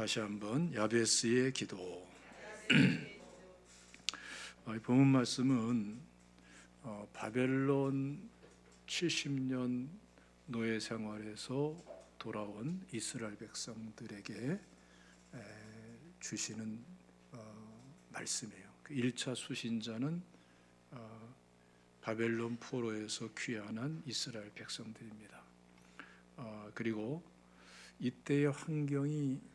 다시 한번 야베스의 기도. 본문 말씀은 바벨론 70년 노예 생활에서 돌아온 이스라엘 백성들에게 주시는 말씀이에요. 1차 수신자는 바벨론 포로에서 귀환한 이스라엘 백성들입니다. 그리고 이때의 환경이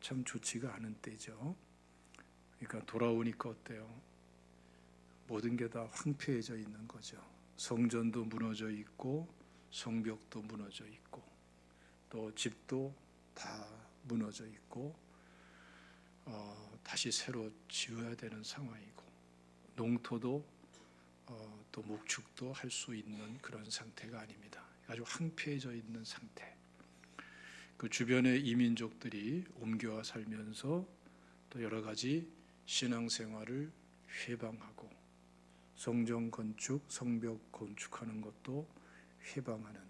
참 좋지가 않은 때죠. 그러니까 돌아오니까 어때요? 모든 게 다 황폐해져 있는 거죠. 성전도 무너져 있고 성벽도 무너져 있고 또 집도 다 무너져 있고 다시 새로 지어야 되는 상황이고 농토도 또 목축도 할 수 있는 그런 상태가 아닙니다. 아주 황폐해져 있는 상태. 그 주변의 이민족들이 옮겨와 살면서 또 여러 가지 신앙생활을 회방하고 성전 건축, 성벽 건축하는 것도 회방하는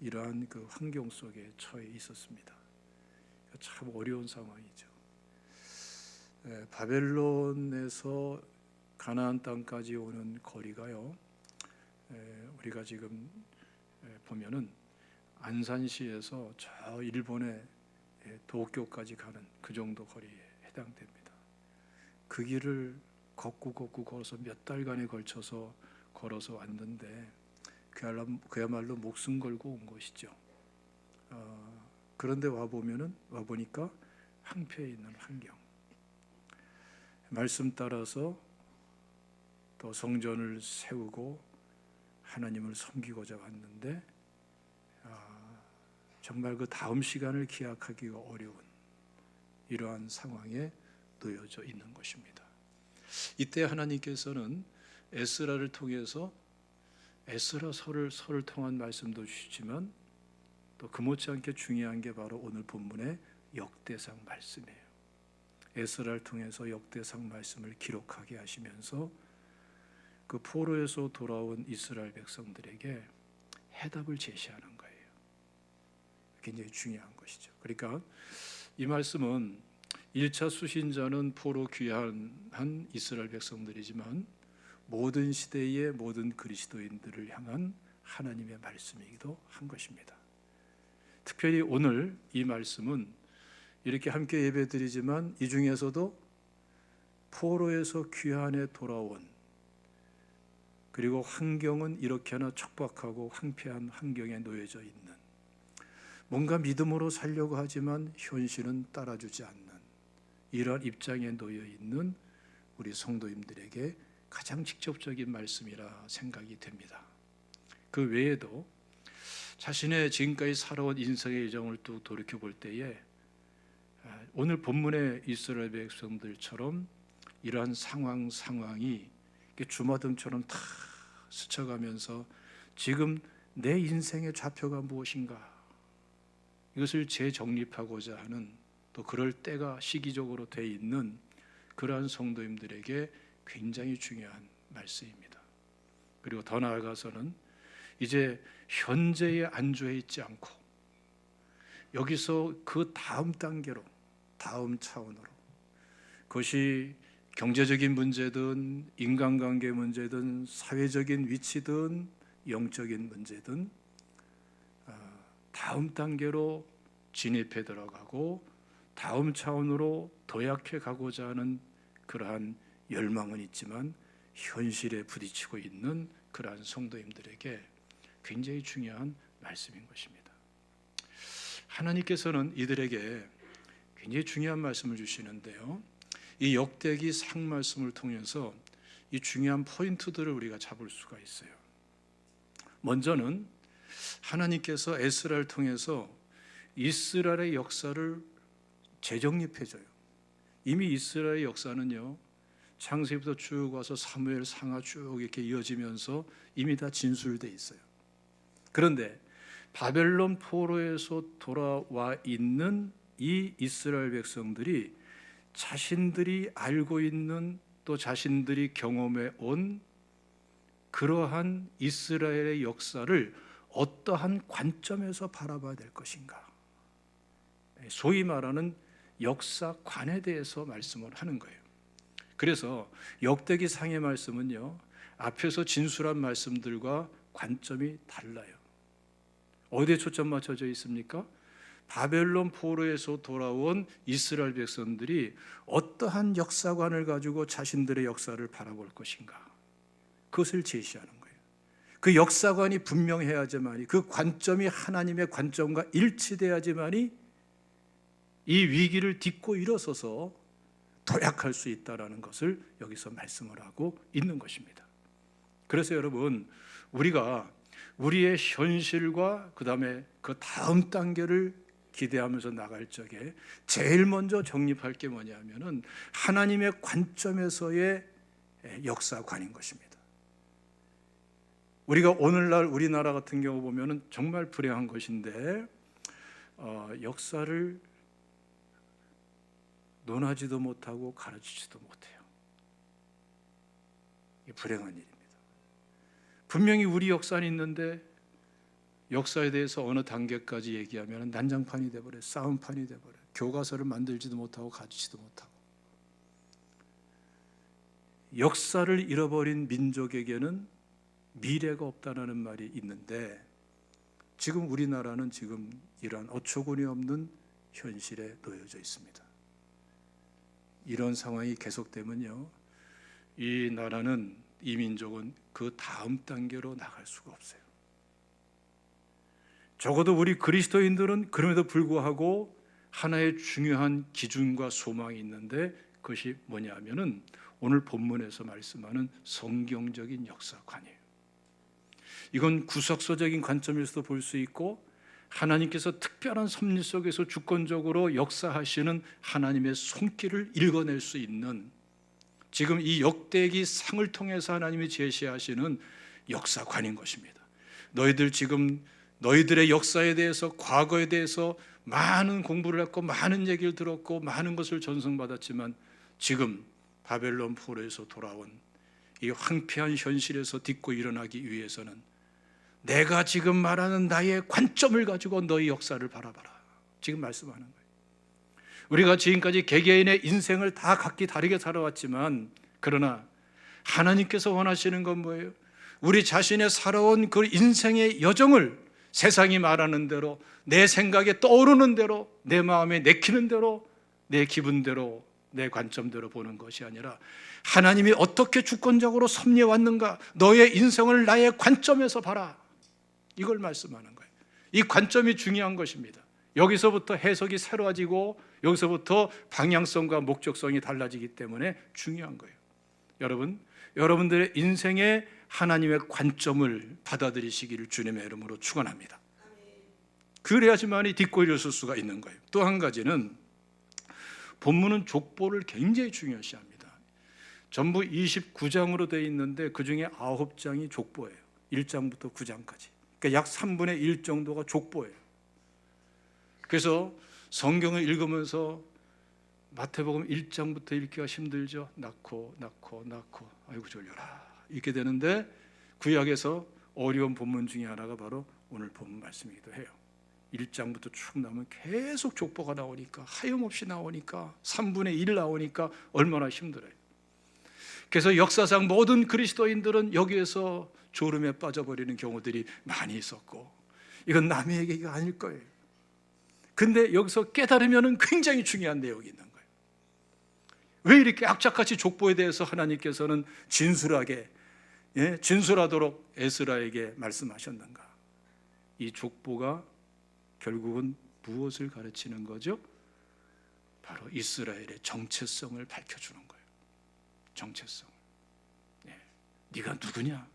이러한 그 환경 속에 처해 있었습니다. 참 어려운 상황이죠. 바벨론에서 가나안 땅까지 오는 거리가요. 우리가 지금 보면은 안산시에서 저 일본의 도쿄까지 가는 그 정도 거리에 해당됩니다. 그 길을 걷고 걸어서 몇 달간에 걸쳐서 걸어서 왔는데 그야말로 목숨 걸고 온 것이죠. 그런데 와 보니까 황폐해 있는 환경. 말씀 따라서 또 성전을 세우고 하나님을 섬기고자 왔는데 정말 그 다음 시간을 기약하기가 어려운 이러한 상황에 놓여져 있는 것입니다. 이때 하나님께서는 에스라를 통해서 에스라서를 통한 말씀도 주시지만 또 그 못지않게 중요한 게 바로 오늘 본문의 역대상 말씀이에요. 에스라를 통해서 역대상 말씀을 기록하게 하시면서 그 포로에서 돌아온 이스라엘 백성들에게 해답을 제시하는 거예요. 굉장히 중요한 것이죠. 그러니까 이 말씀은 1차 수신자는 포로 귀환한 이스라엘 백성들이지만 모든 시대의 모든 그리스도인들을 향한 하나님의 말씀이기도 한 것입니다. 특별히 오늘 이 말씀은 이렇게 함께 예배드리지만 이 중에서도 포로에서 귀환해 돌아온 그리고 환경은 이렇게나 척박하고 황폐한 환경에 놓여져 있는 뭔가 믿음으로 살려고 하지만 현실은 따라주지 않는 이러한 입장에 놓여 있는 우리 성도님들에게 가장 직접적인 말씀이라 생각이 됩니다. 그 외에도 자신의 지금까지 살아온 인생의 여정을 또 돌이켜 볼 때에 오늘 본문의 이스라엘 백성들처럼 이러한 상황이 주마등처럼 다 스쳐가면서 지금 내 인생의 좌표가 무엇인가 이것을 재정립하고자 하는 또 그럴 때가 시기적으로 돼 있는 그러한 성도님들에게 굉장히 중요한 말씀입니다. 그리고 더 나아가서는 이제 현재에 안주해 있지 않고 여기서 그 다음 단계로 다음 차원으로 그것이 경제적인 문제든 인간관계 문제든 사회적인 위치든 영적인 문제든 다음 단계로 진입해 들어가고 다음 차원으로 도약해 가고자 하는 그러한 열망은 있지만 현실에 부딪히고 있는 그러한 성도님들에게 굉장히 중요한 말씀인 것입니다. 하나님께서는 이들에게 굉장히 중요한 말씀을 주시는데요. 이 역대기 상 말씀을 통해서 이 중요한 포인트들을 우리가 잡을 수가 있어요. 먼저는 하나님께서 에스라를 통해서 이스라엘의 역사를 재정립해줘요. 이미 이스라엘의 역사는요, 창세기부터 쭉 와서 사무엘 상하 쭉 이렇게 이어지면서 이미 다 진술돼 있어요. 그런데 바벨론 포로에서 돌아와 있는 이 이스라엘 백성들이 자신들이 알고 있는 또 자신들이 경험해 온 그러한 이스라엘의 역사를 어떠한 관점에서 바라봐야 될 것인가? 소위 말하는 역사관에 대해서 말씀을 하는 거예요. 그래서 역대기 상의 말씀은요, 앞에서 진술한 말씀들과 관점이 달라요. 어디에 초점 맞춰져 있습니까? 바벨론 포로에서 돌아온 이스라엘 백성들이 어떠한 역사관을 가지고 자신들의 역사를 바라볼 것인가, 그것을 제시하는 거예요. 그 역사관이 분명해야지만이, 그 관점이 하나님의 관점과 일치돼야지만이 이 위기를 딛고 일어서서 도약할 수 있다는 것을 여기서 말씀을 하고 있는 것입니다. 그래서 여러분, 우리가 우리의 현실과 그 다음에 그 다음 단계를 기대하면서 나갈 적에 제일 먼저 정립할 게 뭐냐면은 하나님의 관점에서의 역사관인 것입니다. 우리가 오늘날 우리나라 같은 경우 보면은 정말 불행한 것인데, 역사를 논하지도 못하고 가르치지도 못해요. 이게 불행한 일입니다. 분명히 우리 역사는 있는데 역사에 대해서 어느 단계까지 얘기하면 난장판이 돼버려요. 싸움판이 돼버려요. 교과서를 만들지도 못하고 가르치지도 못하고. 역사를 잃어버린 민족에게는 미래가 없다는 말이 있는데, 지금 우리나라는 지금 이러한 어처구니 없는 현실에 놓여져 있습니다. 이런 상황이 계속되면요, 이 나라는, 이 민족은 그 다음 단계로 나갈 수가 없어요. 적어도 우리 그리스도인들은 그럼에도 불구하고 하나의 중요한 기준과 소망이 있는데, 그것이 뭐냐 하면은 오늘 본문에서 말씀하는 성경적인 역사관이에요. 이건 구석서적인 관점에서도 볼 수 있고, 하나님께서 특별한 섭리 속에서 주권적으로 역사하시는 하나님의 손길을 읽어낼 수 있는, 지금 이 역대기 상을 통해서 하나님이 제시하시는 역사관인 것입니다. 너희들 지금 너희들의 역사에 대해서, 과거에 대해서 많은 공부를 했고 많은 얘기를 들었고 많은 것을 전승받았지만, 지금 바벨론 포로에서 돌아온 이 황폐한 현실에서 딛고 일어나기 위해서는 내가 지금 말하는 나의 관점을 가지고 너희 역사를 바라봐라, 지금 말씀하는 거예요. 우리가 지금까지 개개인의 인생을 다 각기 다르게 살아왔지만, 그러나 하나님께서 원하시는 건 뭐예요? 우리 자신의 살아온 그 인생의 여정을 세상이 말하는 대로, 내 생각에 떠오르는 대로, 내 마음에 내키는 대로, 내 기분대로, 내 관점대로 보는 것이 아니라 하나님이 어떻게 주권적으로 섭리해 왔는가, 너의 인생을 나의 관점에서 봐라, 이걸 말씀하는 거예요. 이 관점이 중요한 것입니다. 여기서부터 해석이 새로워지고 여기서부터 방향성과 목적성이 달라지기 때문에 중요한 거예요. 여러분들의 인생에 하나님의 관점을 받아들이시기를 주님의 이름으로 축원합니다. 그래야지만이 딛고 일어설 수가 있는 거예요. 또 한 가지는, 본문은 족보를 굉장히 중요시합니다. 전부 29장으로 되어 있는데 그 중에 9장이 족보예요. 1장부터 9장까지. 그러니까 약 3분의 1 정도가 족보예요. 그래서 성경을 읽으면서 마태복음 1장부터 읽기가 힘들죠. 낳고 아이고 졸려라, 이렇게 되는데, 구약에서 어려운 본문 중에 하나가 바로 오늘 본문 말씀이기도 해요. 1장부터 쭉 나오면 계속 족보가 나오니까, 하염없이 나오니까, 3분의 1 나오니까 얼마나 힘들어요. 그래서 역사상 모든 그리스도인들은 여기에서 졸음에 빠져버리는 경우들이 많이 있었고, 이건 남의 얘기가 아닐 거예요. 근데 여기서 깨달으면 굉장히 중요한 내용이 있는 거예요. 왜 이렇게 악착같이 족보에 대해서 하나님께서는 진술하도록 에스라에게 말씀하셨는가? 이 족보가 결국은 무엇을 가르치는 거죠? 바로 이스라엘의 정체성을 밝혀주는 거예요. 정체성. 네가 누구냐?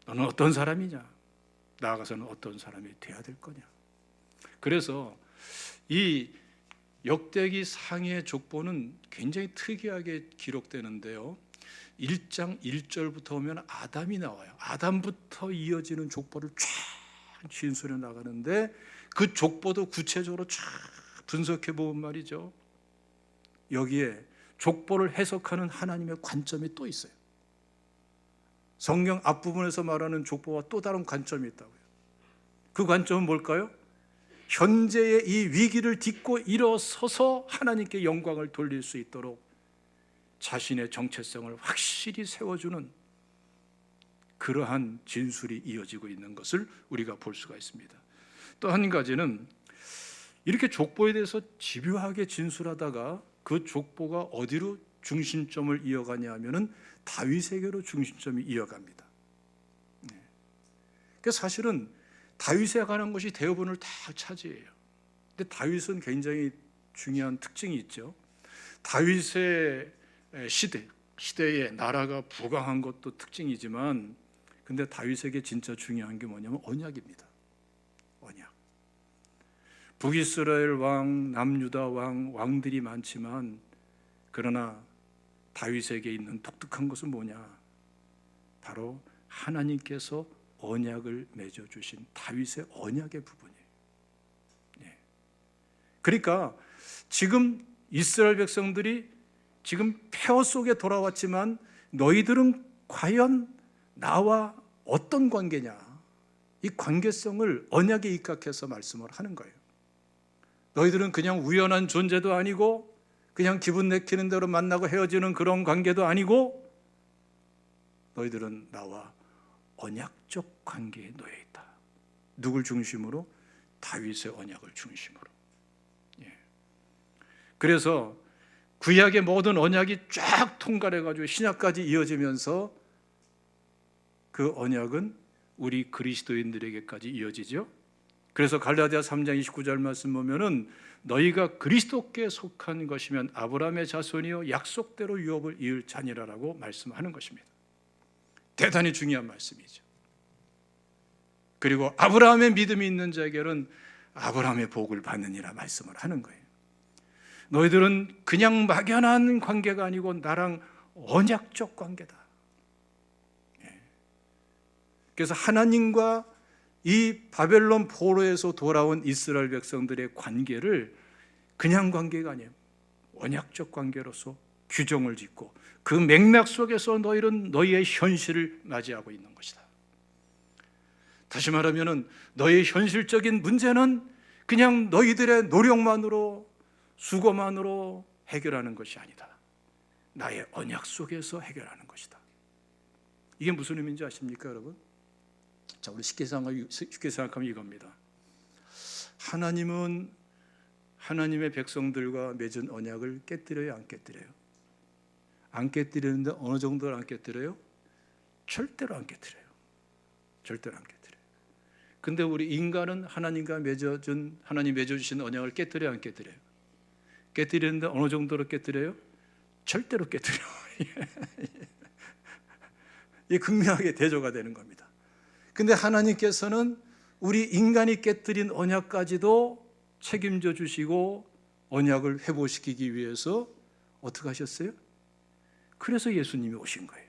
너는 어떤 사람이냐? 나아가서는 어떤 사람이 돼야 될 거냐? 그래서 이 역대기 상의 족보는 굉장히 특이하게 기록되는데요, 1장 1절부터 오면 아담이 나와요. 아담부터 이어지는 족보를 쫙 진술해 나가는데, 그 족보도 구체적으로 쫙 분석해 보면 말이죠, 여기에 족보를 해석하는 하나님의 관점이 또 있어요. 성경 앞부분에서 말하는 족보와 또 다른 관점이 있다고요. 그 관점은 뭘까요? 현재의 이 위기를 딛고 일어서서 하나님께 영광을 돌릴 수 있도록 자신의 정체성을 확실히 세워주는 그러한 진술이 이어지고 있는 것을 우리가 볼 수가 있습니다. 또 한 가지는 이렇게 족보에 대해서 집요하게 진술하다가 그 족보가 어디로 중심점을 이어가냐 하면은 다윗에게로 중심점이 이어갑니다. 그 사실은 다윗에 관한 것이 대부분을 다 차지해요. 근데 다윗은 굉장히 중요한 특징이 있죠. 다윗의 시대에 나라가 부강한 것도 특징이지만, 근데 다윗에게 진짜 중요한 게 뭐냐면 언약입니다. 언약. 북이스라엘 왕, 남유다 왕들이 많지만, 그러나 다윗에게 있는 독특한 것은 뭐냐? 바로 하나님께서 언약을 맺어주신 다윗의 언약의 부분이에요. 그러니까 지금 이스라엘 백성들이 지금 폐허 속에 돌아왔지만 너희들은 과연 나와 어떤 관계냐? 이 관계성을 언약에 입각해서 말씀을 하는 거예요. 너희들은 그냥 우연한 존재도 아니고 그냥 기분 내키는 대로 만나고 헤어지는 그런 관계도 아니고 너희들은 나와 언약적 관계에 놓여 있다. 누굴 중심으로? 다윗의 언약을 중심으로. 그래서 구약의 모든 언약이 쫙 통과해가지고 신약까지 이어지면서 그 언약은 우리 그리스도인들에게까지 이어지죠. 그래서 갈라디아 3장 29절 말씀 보면은 너희가 그리스도께 속한 것이면 아브라함의 자손이요 약속대로 유업을 이을 자니라라고 말씀하는 것입니다. 대단히 중요한 말씀이죠. 그리고 아브라함의 믿음이 있는 자에게는 아브라함의 복을 받느니라 말씀을 하는 거예요. 너희들은 그냥 막연한 관계가 아니고 나랑 언약적 관계다. 그래서 하나님과 이 바벨론 포로에서 돌아온 이스라엘 백성들의 관계를 그냥 관계가 아니에요. 언약적 관계로서 규정을 짓고 그 맥락 속에서 너희는 너희의 현실을 맞이하고 있는 것이다. 다시 말하면 너희의 현실적인 문제는 그냥 너희들의 노력만으로 수고만으로 해결하는 것이 아니다. 나의 언약 속에서 해결하는 것이다. 이게 무슨 의미인지 아십니까, 여러분? 자, 우리 쉽게 생각하면 이겁니다. 하나님은 하나님의 백성들과 맺은 언약을 깨뜨려요, 안 깨뜨려요? 안 깨뜨리는데 어느 정도를 안 깨뜨려요? 절대로 안 깨뜨려요. 절대로 안 깨뜨려요. 근데 우리 인간은 하나님과 하나님 맺어주신 언약을 깨뜨려요, 안 깨뜨려요? 깨뜨리는데 어느 정도로 깨뜨려요? 절대로 깨뜨려요. 이게 극명하게 대조가 되는 겁니다. 근데 하나님께서는 우리 인간이 깨뜨린 언약까지도 책임져 주시고 언약을 회복시키기 위해서 어떻게 하셨어요? 그래서 예수님이 오신 거예요.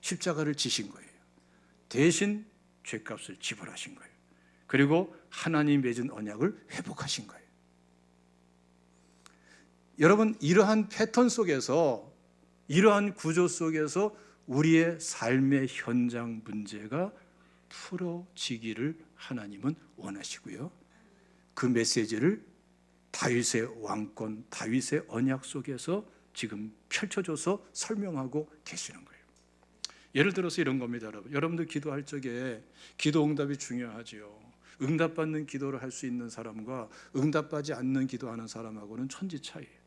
십자가를 지신 거예요. 대신 죄값을 지불하신 거예요. 그리고 하나님 맺은 언약을 회복하신 거예요. 여러분, 이러한 패턴 속에서, 이러한 구조 속에서 우리의 삶의 현장 문제가 풀어지기를 하나님은 원하시고요. 그 메시지를 다윗의 왕권, 다윗의 언약 속에서 지금 펼쳐줘서 설명하고 계시는 거예요. 예를 들어서 이런 겁니다, 여러분. 여러분들 기도할 적에 기도 응답이 중요하지요. 응답받는 기도를 할 수 있는 사람과 응답받지 않는 기도하는 사람하고는 천지 차이예요.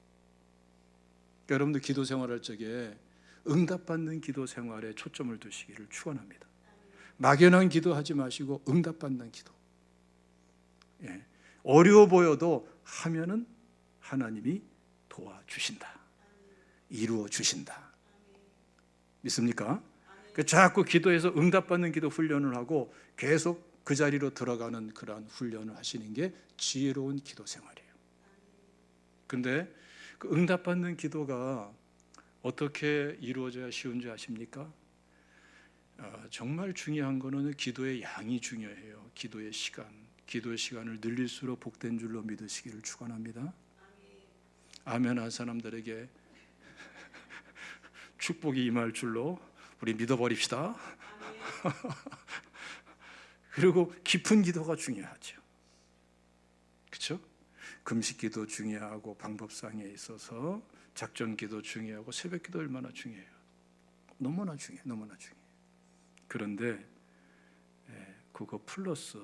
여러분들 기도 생활할 적에 응답받는 기도 생활에 초점을 두시기를 축원합니다. 막연한 기도하지 마시고 응답받는 기도. 어려워 보여도 하면은 하나님이 도와주신다. 이루어 주신다. 믿습니까? 자꾸 기도해서 응답받는 기도 훈련을 하고 계속 그 자리로 들어가는 그러한 훈련을 하시는 게 지혜로운 기도 생활이에요. 근데 그 응답받는 기도가 어떻게 이루어져야 쉬운지 아십니까? 정말 중요한 거는 기도의 양이 중요해요. 기도의 시간을 늘릴수록 복된 줄로 믿으시기를 축원합니다. 아멘 한 사람들에게 축복이 임할 줄로 우리 믿어버립시다. 그리고 깊은 기도가 중요하죠. 금식기도 중요하고 방법상에 있어서 작전기도 중요하고 새벽기도 얼마나 중요해요. 너무나 중요해, 너무나 중요해. 그런데 그거 플러스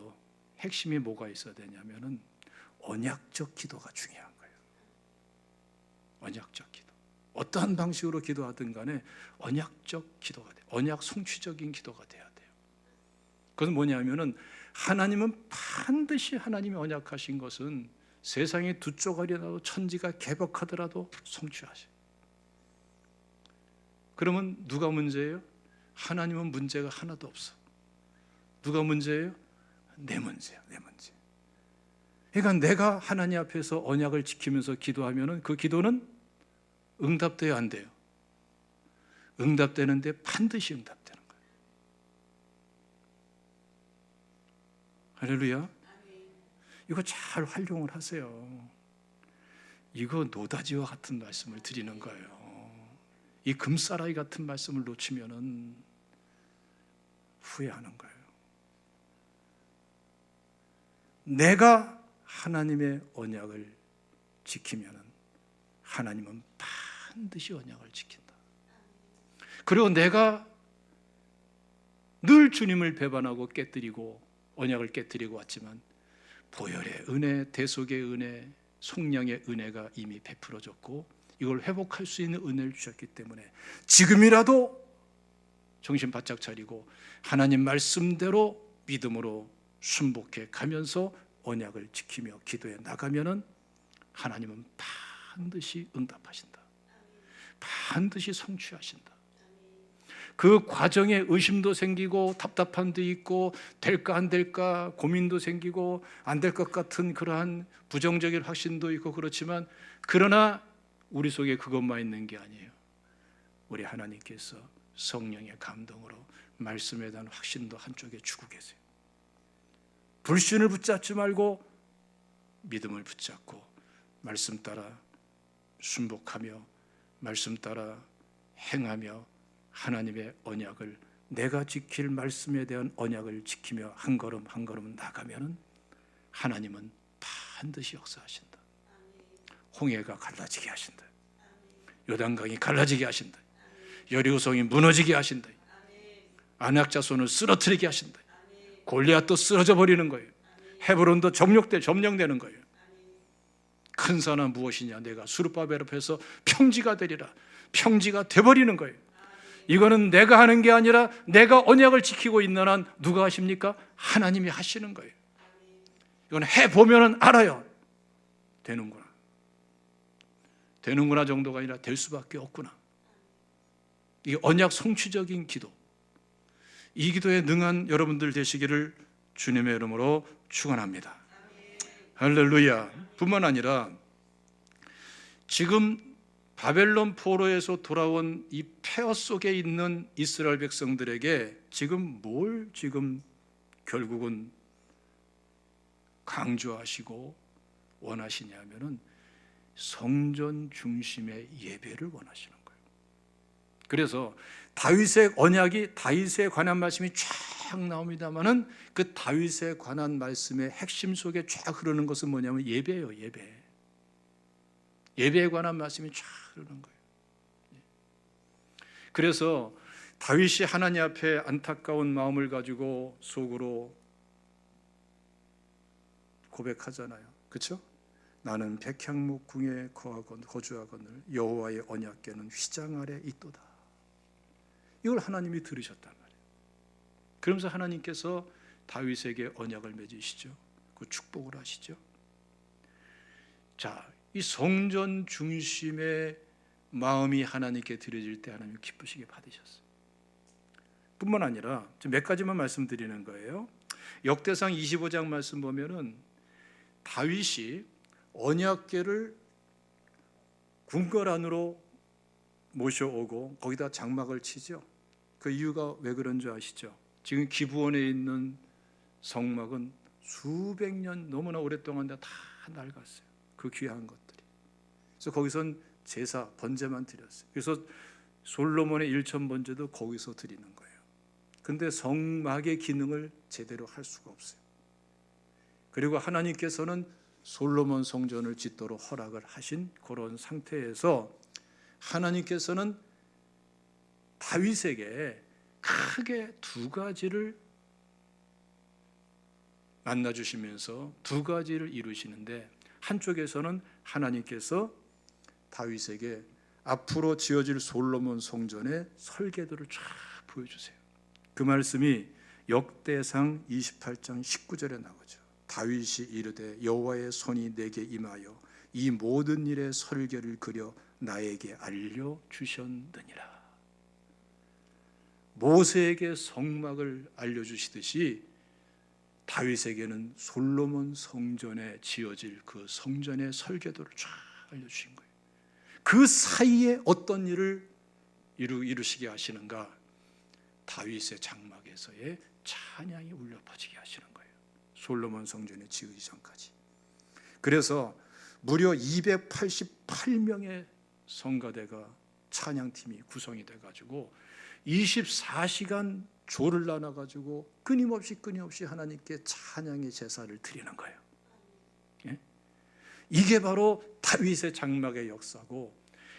핵심이 뭐가 있어야 되냐면은 언약적 기도가 중요한 거예요. 언약적 기도. 어떠한 방식으로 기도하든 간에 언약적 기도가 돼요. 언약 성취적인 기도가 돼야 돼요. 그것은 뭐냐면은 하나님은 반드시 하나님이 언약하신 것은 세상에 두 쪼가리 나도 천지가 개벽하더라도 성취하셔요. 그러면 누가 문제예요? 하나님은 문제가 하나도 없어. 누가 문제예요? 내 문제야, 내 문제. 그러니까 내가 하나님 앞에서 언약을 지키면서 기도하면은 그 기도는 응답돼야 안 돼요. 응답되는데 반드시 응답되는 거예요. 할렐루야. 이거 잘 활용을 하세요. 이거 노다지와 같은 말씀을 드리는 거예요. 이 금사라이 같은 말씀을 놓치면은 후회하는 거예요. 내가 하나님의 언약을 지키면은 하나님은 반드시 언약을 지킨다. 그리고 내가 늘 주님을 배반하고 깨뜨리고 언약을 깨뜨리고 왔지만 보혈의 은혜, 대속의 은혜, 속량의 은혜가 이미 베풀어졌고 이걸 회복할 수 있는 은혜를 주셨기 때문에 지금이라도 정신 바짝 차리고 하나님 말씀대로 믿음으로 순복해 가면서 언약을 지키며 기도해 나가면은 하나님은 반드시 응답하신다. 반드시 성취하신다. 그 과정에 의심도 생기고 답답함도 있고 될까 안 될까 고민도 생기고 안 될 것 같은 그러한 부정적인 확신도 있고 그렇지만 그러나 우리 속에 그것만 있는 게 아니에요. 우리 하나님께서 성령의 감동으로 말씀에 대한 확신도 한쪽에 주고 계세요. 불신을 붙잡지 말고 믿음을 붙잡고 말씀 따라 순복하며 말씀 따라 행하며 하나님의 언약을 내가 지킬 말씀에 대한 언약을 지키며 한 걸음 한 걸음 나가면은 하나님은 반드시 역사하신다. 홍해가 갈라지게 하신다. 요단강이 갈라지게 하신다. 여리고성이 무너지게 하신다. 안악자손을 쓰러뜨리게 하신다. 골리앗도 쓰러져 버리는 거예요. 헤브론도 점령되는 거예요. 큰 산은 무엇이냐? 내가 수르바벨 앞에서 평지가 되리라. 평지가 돼버리는 거예요. 이거는 내가 하는 게 아니라 내가 언약을 지키고 있는 한 누가 하십니까? 하나님이 하시는 거예요. 이건 해보면 알아요. 되는구나. 되는구나 정도가 아니라 될 수밖에 없구나. 이 언약 성취적인 기도, 이 기도에 능한 여러분들 되시기를 주님의 이름으로 축원합니다. 할렐루야. 뿐만 아니라 지금 바벨론 포로에서 돌아온 이 폐허 속에 있는 이스라엘 백성들에게 지금 결국은 강조하시고 원하시냐면은 성전 중심의 예배를 원하시는 거예요. 그래서 다윗의 언약이 다윗에 관한 말씀이 쫙 나옵니다만은 그 다윗에 관한 말씀의 핵심 속에 쫙 흐르는 것은 뭐냐면 예배예요. 예배에 관한 말씀이 쫙 흐르는 거예요. 그래서 다윗이 하나님 앞에 안타까운 마음을 가지고 속으로 고백하잖아요. 그렇죠? 나는 백향목 궁에 거주하거늘 여호와의 언약궤는 휘장 아래 있도다. 이걸 하나님이 들으셨단 말이에요. 그러면서 하나님께서 다윗에게 언약을 맺으시죠. 그 축복을 하시죠. 자, 이 성전 중심의 마음이 하나님께 드려질 때 하나님 기쁘시게 받으셨어요. 뿐만 아니라 몇 가지만 말씀드리는 거예요. 역대상 25장 말씀 보면은 다윗이 언약궤를 궁궐 안으로 모셔오고 거기다 장막을 치죠. 그 이유가 왜 그런 줄 아시죠? 지금 기브온에 있는 성막은 수백 년 너무나 오랫동안 다 낡았어요. 그 귀한 것들이. 그래서 거기선 제사 번제만 드렸어요. 그래서 솔로몬의 일천 번제도 거기서 드리는 거예요. 근데 성막의 기능을 제대로 할 수가 없어요. 그리고 하나님께서는 솔로몬 성전을 짓도록 허락을 하신 그런 상태에서 하나님께서는 다윗에게 크게 두 가지를 만나주시면서 두 가지를 이루시는데, 한쪽에서는 하나님께서 다윗에게 앞으로 지어질 솔로몬 성전의 설계도를 쫙 보여주세요. 그 말씀이 역대상 28장 19절에 나오죠. 다윗이 이르되 여호와의 손이 내게 임하여 이 모든 일의 설계를 그려 나에게 알려주셨느니라. 모세에게 성막을 알려주시듯이 다윗에게는 솔로몬 성전에 지어질 그 성전의 설계도를 쫙 알려주신 거예요. 그 사이에 어떤 일을 이루시게 하시는가? 다윗의 장막에서의 찬양이 울려 퍼지게 하시는 거예요. 솔로몬 성전에 지어지기 전까지. 그래서 무려 288명의 성가대가 찬양팀이 구성이 돼가지고 24시간 조를 나눠가지고 끊임없이 하나님께 찬양의 제사를 드리는 거예요. 예? 이게 바로 다윗의 장막의 역사고,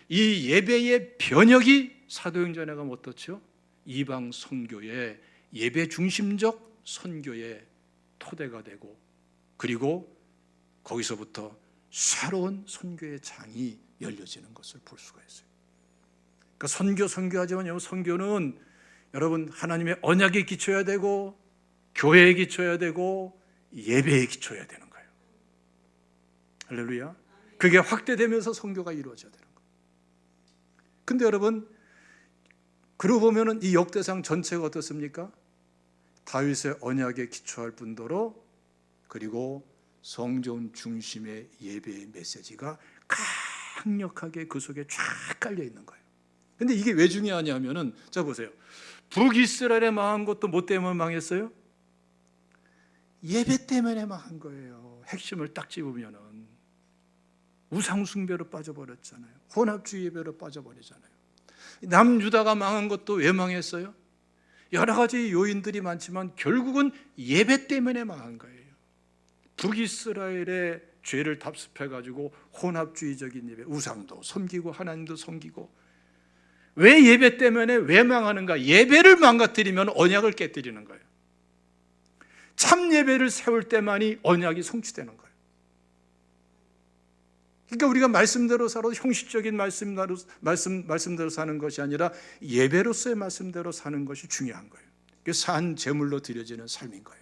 이 예배의 변혁이 사도행전에 가면 어떻죠? 이방 선교의 예배 중심적 선교의 토대가 되고, 그리고 거기서부터 새로운 선교의 장이 열려지는 것을 볼 수가 있어요. 그러니까 선교하지만 선교는 여러분 하나님의 언약에 기초해야 되고, 교회에 기초해야 되고, 예배에 기초해야 되는 거예요. 할렐루야. 그게 확대되면서 선교가 이루어져야 되는 거예요. 근데 여러분, 그러고 보면은 이 역대상 전체가 어떻습니까? 다윗의 언약에 기초할 뿐더러, 그리고 성전 중심의 예배의 메시지가 강력하게 그 속에 쫙 깔려 있는 거예요. 근데 이게 왜 중요하냐면은, 자 보세요. 북이스라엘에 망한 것도 뭐 때문에 망했어요? 예배 때문에 망한 거예요. 핵심을 딱 집으면은 우상숭배로 빠져버렸잖아요. 혼합주의 예배로 빠져버리잖아요. 남유다가 망한 것도 왜 망했어요? 여러 가지 요인들이 많지만 결국은 예배 때문에 망한 거예요. 북이스라엘의 죄를 답습해가지고 혼합주의적인 예배, 우상도 섬기고 하나님도 섬기고. 왜 예배 때문에 왜 망하는가? 예배를 망가뜨리면 언약을 깨뜨리는 거예요. 참 예배를 세울 때만이 언약이 성취되는 거예요. 그러니까 우리가 말씀대로 살아도 형식적인 말씀대로 사는 것이 아니라 예배로서의 말씀대로 사는 것이 중요한 거예요. 그게 산 제물로 드려지는 삶인 거예요.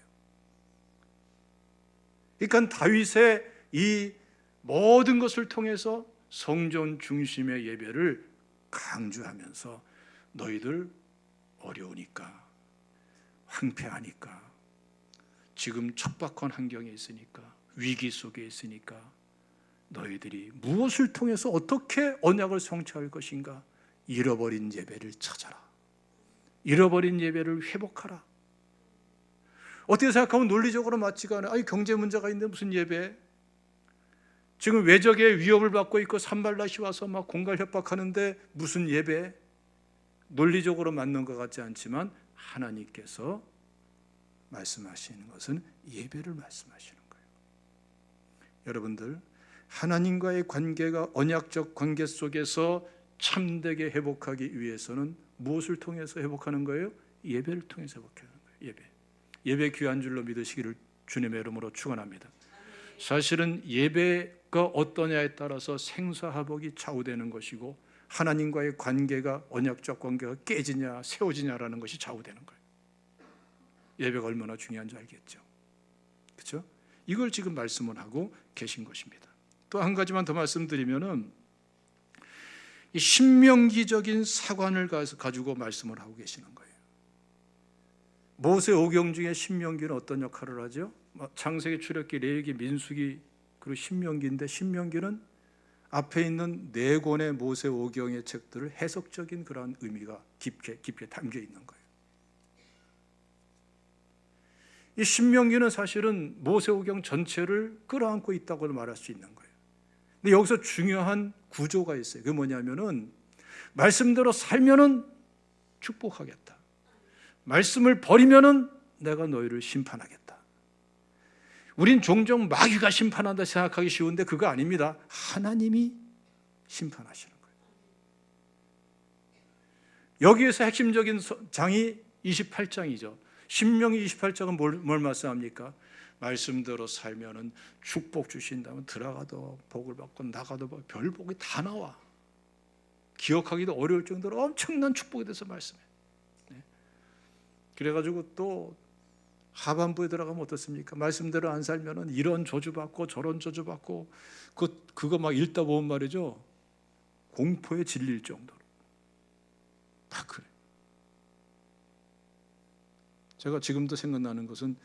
그러니까 다윗의 이 모든 것을 통해서 성전 중심의 예배를 강조하면서, 너희들 어려우니까, 황폐하니까, 지금 척박한 환경에 있으니까, 위기 속에 있으니까 너희들이 무엇을 통해서 어떻게 언약을 성취할 것인가? 잃어버린 예배를 찾아라. 잃어버린 예배를 회복하라. 어떻게 생각하면 논리적으로 맞지가 않아요. 아니, 경제 문제가 있는데 무슨 예배? 지금 외적의 위협을 받고 있고 산발랏이 와서 막 공갈 협박하는데 무슨 예배? 논리적으로 맞는 것 같지 않지만 하나님께서 말씀하시는 것은 예배를 말씀하시는 거예요. 여러분들, 하나님과의 관계가 언약적 관계 속에서 참되게 회복하기 위해서는 무엇을 통해서 회복하는 거예요? 예배를 통해서 회복하는 거예요. 예배 귀한 줄로 믿으시기를 주님의 이름으로 축원합니다. 사실은 예배가 어떠냐에 따라서 생사화복이 좌우되는 것이고, 하나님과의 관계가, 언약적 관계가 깨지냐 세워지냐라는 것이 좌우되는 거예요. 예배가 얼마나 중요한지 알겠죠? 그렇죠? 이걸 지금 말씀을 하고 계신 것입니다. 또 한 가지만 더 말씀드리면은, 이 신명기적인 사관을 가지고 말씀을 하고 계시는 거예요. 모세 오경 중에 신명기는 어떤 역할을 하죠? 창세기, 출애굽기, 레위기, 민수기, 그리고 신명기인데, 신명기는 앞에 있는 네 권의 모세 오경의 책들을 해석적인 그러한 의미가 깊게 담겨 있는 거예요. 이 신명기는 사실은 모세 오경 전체를 끌어안고 있다고 말할 수 있는 거예요. 근데 여기서 중요한 구조가 있어요. 그게 뭐냐면은, 말씀대로 살면은 축복하겠다. 말씀을 버리면은 내가 너희를 심판하겠다. 우린 종종 마귀가 심판한다 생각하기 쉬운데 그거 아닙니다. 하나님이 심판하시는 거예요. 여기에서 핵심적인 장이 28장이죠. 신명기 28장은 뭘 말씀합니까? 말씀대로 살면은 축복 주신다면 들어가도 복을 받고 나가도 별 복이 다 나와. 기억하기도 어려울 정도로 엄청난 축복에 대해서 말씀해요. 그래가지고 또 하반부에 들어가면 어떻습니까? 말씀대로 안 살면은 이런 저주받고 저런 저주받고 그거 막 읽다 보면 말이죠, 공포에 질릴 정도로 다 그래. 제가 지금도 생각나는 것은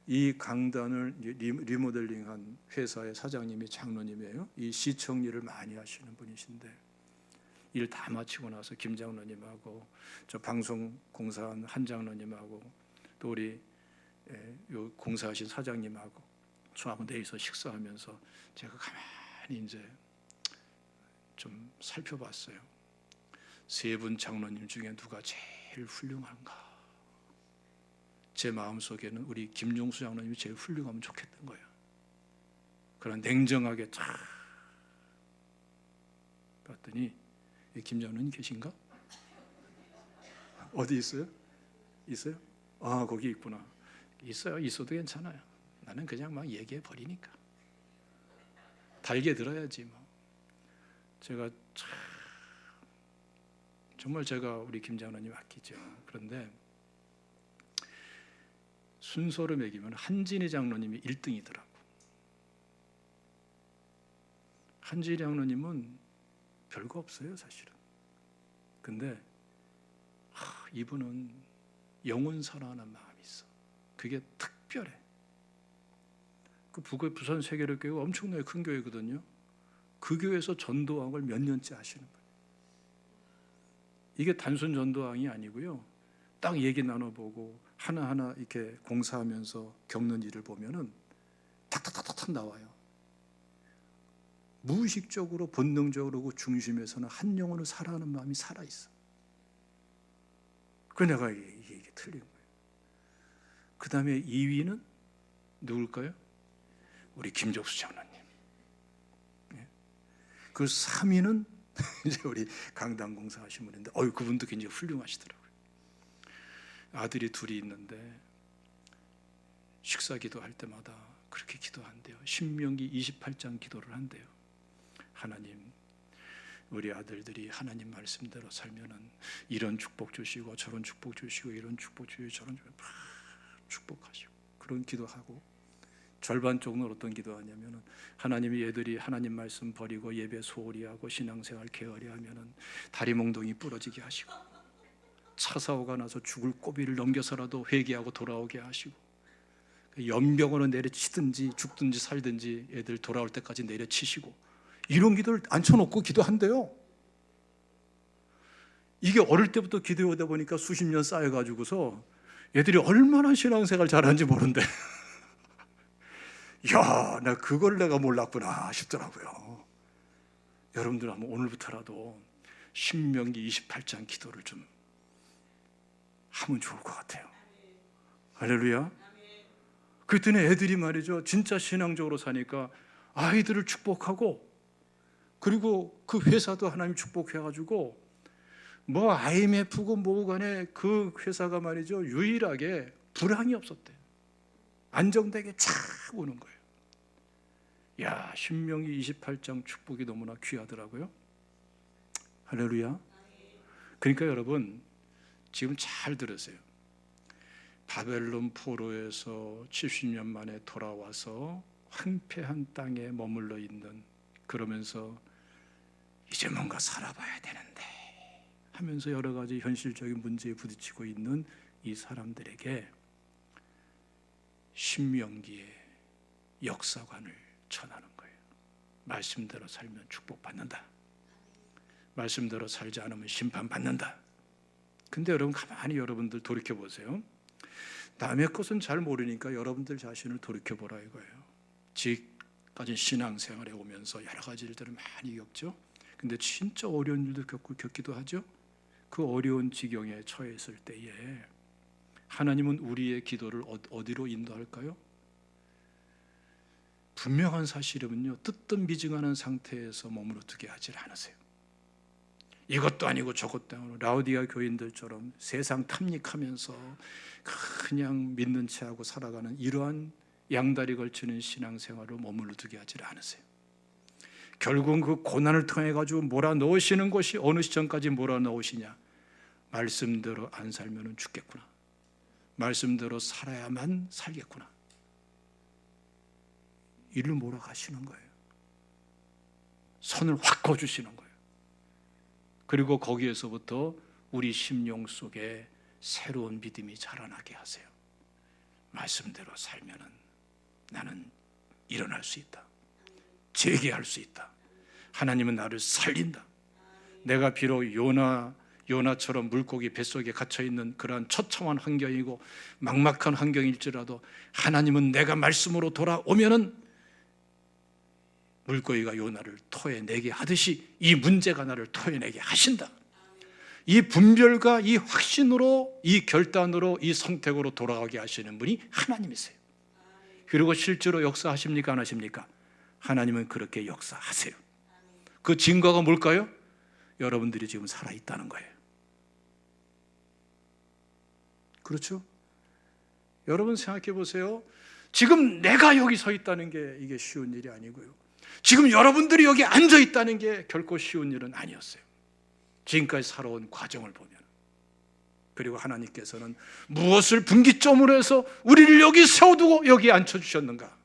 이 강단을 리모델링한 회사의 사장님이 장로님이에요. 이 시청 일을 많이 하시는 분이신데 일 다 마치고 나서 김 장로님하고 저 방송 공사한 한 장로님하고 또 우리 요 공사하신 사장님하고 저하고 내에서 식사하면서 제가 가만히 이제 좀 살펴봤어요. 세 분 장로님 중에 누가 제일 훌륭한가? 제 마음속에는 우리 김용수 장로님이 제일 훌륭하면 좋겠던 거예요. 그런 냉정하게 쫙 봤더니 김 장로님 계신가? 어디 있어요? 있어요? 아, 거기 있구나. 있어요. 있어도 괜찮아요. 나는 그냥 막 얘기해 버리니까. 달게 들어야지 뭐. 제가 정말 제가 우리 김 장로님 아끼죠. 그런데 순서로 매기면 한진희 장로님이 1등이더라고. 한진희 장로님은 별거 없어요, 사실은. 근데 이분은 영혼 사랑하는 마음이 있어. 그게 특별해. 그 부산 세계력교회가 엄청나게 큰 교회거든요. 그 교회에서 전도왕을 몇 년째 하시는 거예요. 이게 단순 전도왕이 아니고요. 딱 얘기 나눠보고 하나하나 이렇게 공사하면서 겪는 일을 보면은 탁탁탁탁 나와요. 무의식적으로 본능적으로 그 중심에서는 한 영혼을 사랑하는 마음이 살아있어. 그 내가 이게 틀린 거예요. 그 다음에 2위는 누굴까요? 우리 김적수 장로님. 그 3위는 이제 우리 강당공사 하신 분인데 그분도 굉장히 훌륭하시더라고요. 아들이 둘이 있는데 식사 기도할 때마다 그렇게 기도한대요. 신명기 28장 기도를 한대요. 하나님, 우리 아들들이 하나님 말씀대로 살면은 이런 축복 주시고 저런 축복 주시고 이런 축복 주시고 저런 축복하시고 그런 기도하고 절반 쪽은 어떤 기도하냐면은 하나님이 얘들이 하나님 말씀 버리고 예배 소홀히 하고 신앙생활 게으리 하면은 다리 몽둥이 부러지게 하시고 차 사고가 나서 죽을 고비를 넘겨서라도 회개하고 돌아오게 하시고 연병으로 내려치든지 죽든지 살든지 애들 돌아올 때까지 내려치시고 이런 기도를 앉혀놓고 기도한대요. 이게 어릴 때부터 기도하다 보니까 수십 년 쌓여가지고서 애들이 얼마나 신앙생활 잘하는지 모른대. 야, 나 그걸 내가 몰랐구나 싶더라고요. 여러분들 한번 오늘부터라도 신명기 28장 기도를 좀 하면 좋을 것 같아요. 할렐루야. 그랬더니 애들이 말이죠, 진짜 신앙적으로 사니까 아이들을 축복하고 그리고 그 회사도 하나님 축복해가지고 뭐 IMF고 뭐고 간에 그 회사가 말이죠 유일하게 불황이 없었대. 안정되게 쫙 오는 거예요. 야, 신명기 28장 축복이 너무나 귀하더라고요. 할렐루야. 그러니까 여러분 지금 잘 들으세요. 바벨론 포로에서 70년 만에 돌아와서 황폐한 땅에 머물러 있는, 그러면서 이제 뭔가 살아봐야 되는데 하면서 여러 가지 현실적인 문제에 부딪히고 있는 이 사람들에게 신명기의 역사관을 전하는 거예요. 말씀대로 살면 축복받는다. 말씀대로 살지 않으면 심판받는다. 근데 여러분 가만히 여러분들 돌이켜보세요. 남의 것은 잘 모르니까 여러분들 자신을 돌이켜보라 이거예요. 지금까지 신앙생활에 오면서 여러 가지 일들을 많이 겪죠. 근데 진짜 어려운 일도 겪기도 하죠. 그 어려운 지경에 처했을 때에 하나님은 우리의 기도를 어디로 인도할까요? 분명한 사실은요, 뜨뜻미증하는 상태에서 머무르게 하질 않으세요. 이것도 아니고 저것도 아니고 라오디아 교인들처럼 세상 탐닉하면서 그냥 믿는 체하고 살아가는 이러한 양다리 걸치는 신앙생활로 머무르게 하질 않으세요. 결국은 그 고난을 통해 가지고 몰아넣으시는 것이 어느 시점까지 몰아넣으시냐? 말씀대로 안 살면 죽겠구나, 말씀대로 살아야만 살겠구나, 이를 몰아가시는 거예요. 선을 확 그어주시는 거예요. 그리고 거기에서부터 우리 심령 속에 새로운 믿음이 자라나게 하세요. 말씀대로 살면은 나는 일어날 수 있다, 재기할 수 있다, 하나님은 나를 살린다. 내가 비록 요나처럼 물고기 뱃속에 갇혀있는 그러한 처참한 환경이고 막막한 환경일지라도 하나님은 내가 말씀으로 돌아오면은 물고기가 요나를 토해내게 하듯이 이 문제가 나를 토해내게 하신다. 이 분별과 이 확신으로, 이 결단으로, 이 선택으로 돌아가게 하시는 분이 하나님이세요. 그리고 실제로 역사하십니까, 안 하십니까? 하나님은 그렇게 역사하세요. 그 증거가 뭘까요? 여러분들이 지금 살아있다는 거예요. 그렇죠? 여러분 생각해 보세요. 지금 내가 여기 서 있다는 게 이게 쉬운 일이 아니고요, 지금 여러분들이 여기 앉아 있다는 게 결코 쉬운 일은 아니었어요. 지금까지 살아온 과정을 보면. 그리고 하나님께서는 무엇을 분기점으로 해서 우리를 여기 세워두고 여기 앉혀주셨는가?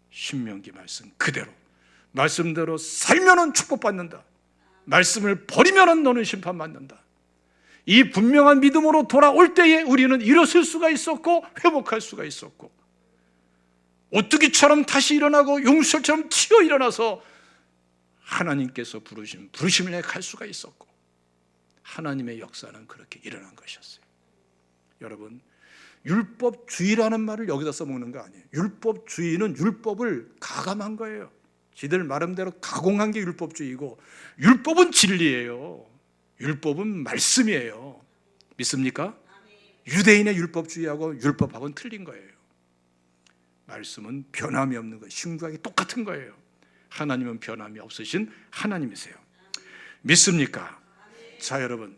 신명기 말씀 그대로, 말씀대로 살면은 축복받는다, 말씀을 버리면은 너는 심판받는다. 이 분명한 믿음으로 돌아올 때에 우리는 일어설 수가 있었고 회복할 수가 있었고 오뚜기처럼 다시 일어나고 용수처럼 튀어 일어나서 하나님께서 부르심을 내 갈 수가 있었고, 하나님의 역사는 그렇게 일어난 것이었어요. 여러분, 율법주의라는 말을 여기다 써먹는 거 아니에요. 율법주의는 율법을 가감한 거예요. 지들 말음대로 가공한 게 율법주의고, 율법은 진리예요. 율법은 말씀이에요. 믿습니까? 유대인의 율법주의하고 율법하고는 틀린 거예요. 말씀은 변함이 없는 거예요. 신구약이 똑같은 거예요. 하나님은 변함이 없으신 하나님이세요. 믿습니까? 자, 여러분,